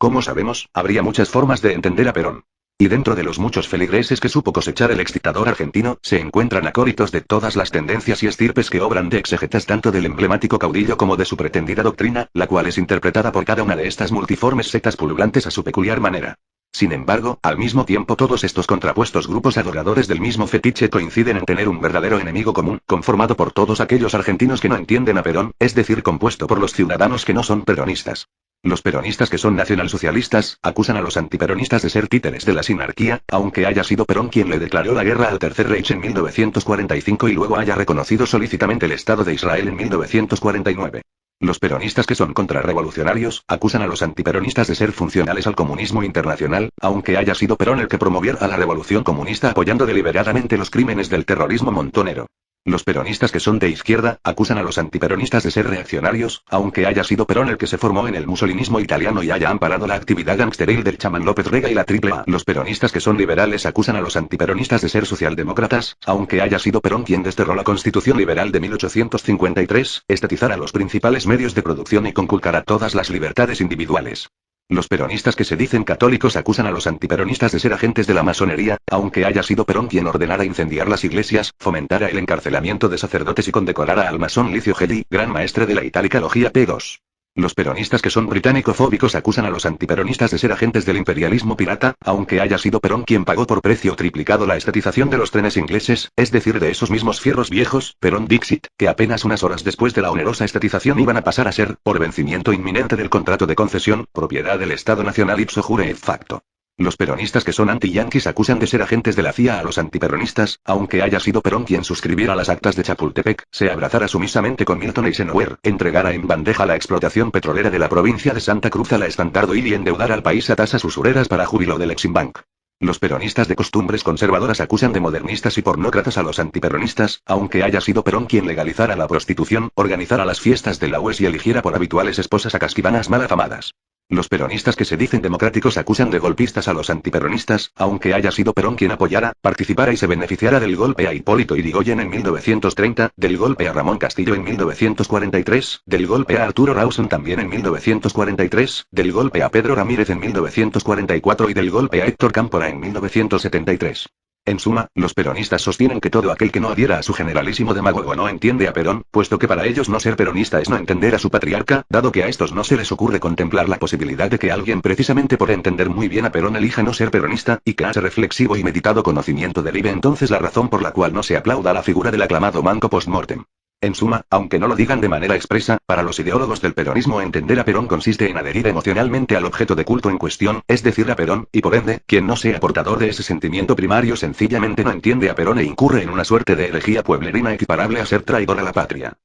Como sabemos, habría muchas formas de entender a Perón. Y dentro de los muchos feligreses que supo cosechar el excitador argentino, se encuentran acólitos de todas las tendencias y estirpes que obran de exegetas tanto del emblemático caudillo como de su pretendida doctrina, la cual es interpretada por cada una de estas multiformes sectas pululantes a su peculiar manera. Sin embargo, al mismo tiempo todos estos contrapuestos grupos adoradores del mismo fetiche coinciden en tener un verdadero enemigo común, conformado por todos aquellos argentinos que no entienden a Perón, es decir, compuesto por los ciudadanos que no son peronistas. Los peronistas que son nacionalsocialistas, acusan a los antiperonistas de ser títeres de la sinarquía, aunque haya sido Perón quien le declaró la guerra al Tercer Reich en 1945 y luego haya reconocido solícitamente el Estado de Israel en 1949. Los peronistas que son contrarrevolucionarios, acusan a los antiperonistas de ser funcionales al comunismo internacional, aunque haya sido Perón el que promoviera la revolución comunista apoyando deliberadamente los crímenes del terrorismo montonero. Los peronistas que son de izquierda, acusan a los antiperonistas de ser reaccionarios, aunque haya sido Perón el que se formó en el musolinismo italiano y haya amparado la actividad gangsteril del chamán López Rega y la Triple A. Los peronistas que son liberales acusan a los antiperonistas de ser socialdemócratas, aunque haya sido Perón quien desterró la Constitución Liberal de 1853, estatizara los principales medios de producción y conculcara todas las libertades individuales. Los peronistas que se dicen católicos acusan a los antiperonistas de ser agentes de la masonería, aunque haya sido Perón quien ordenara incendiar las iglesias, fomentara el encarcelamiento de sacerdotes y condecorara al masón Licio Gelli, gran maestre de la itálica logia P2. Los peronistas que son británico-fóbicos acusan a los antiperonistas de ser agentes del imperialismo pirata, aunque haya sido Perón quien pagó por precio triplicado la estatización de los trenes ingleses, es decir, de esos mismos fierros viejos, Perón Dixit, que apenas unas horas después de la onerosa estatización iban a pasar a ser, por vencimiento inminente del contrato de concesión, propiedad del Estado Nacional ipso jure et facto. Los peronistas que son anti-yanquis acusan de ser agentes de la CIA a los antiperonistas, aunque haya sido Perón quien suscribiera las actas de Chapultepec, se abrazara sumisamente con Milton Eisenhower, entregara en bandeja la explotación petrolera de la provincia de Santa Cruz a la Estantado y endeudara al país a tasas usureras para júbilo del Eximbank. Los peronistas de costumbres conservadoras acusan de modernistas y pornócratas a los antiperonistas, aunque haya sido Perón quien legalizara la prostitución, organizara las fiestas de la UES y eligiera por habituales esposas a casquivanas mal afamadas. Los peronistas que se dicen democráticos acusan de golpistas a los antiperonistas, aunque haya sido Perón quien apoyara, participara y se beneficiara del golpe a Hipólito Yrigoyen en 1930, del golpe a Ramón Castillo en 1943, del golpe a Arturo Rawson también en 1943, del golpe a Pedro Ramírez en 1944 y del golpe a Héctor Cámpora en 1973. En suma, los peronistas sostienen que todo aquel que no adhiera a su generalísimo demagogo no entiende a Perón, puesto que para ellos no ser peronista es no entender a su patriarca, dado que a estos no se les ocurre contemplar la posibilidad de que alguien precisamente por entender muy bien a Perón elija no ser peronista, y que hace reflexivo y meditado conocimiento derive entonces la razón por la cual no se aplauda la figura del aclamado manco post-mortem. En suma, aunque no lo digan de manera expresa, para los ideólogos del peronismo entender a Perón consiste en adherir emocionalmente al objeto de culto en cuestión, es decir a Perón, y por ende, quien no sea portador de ese sentimiento primario sencillamente no entiende a Perón e incurre en una suerte de herejía pueblerina equiparable a ser traidor a la patria.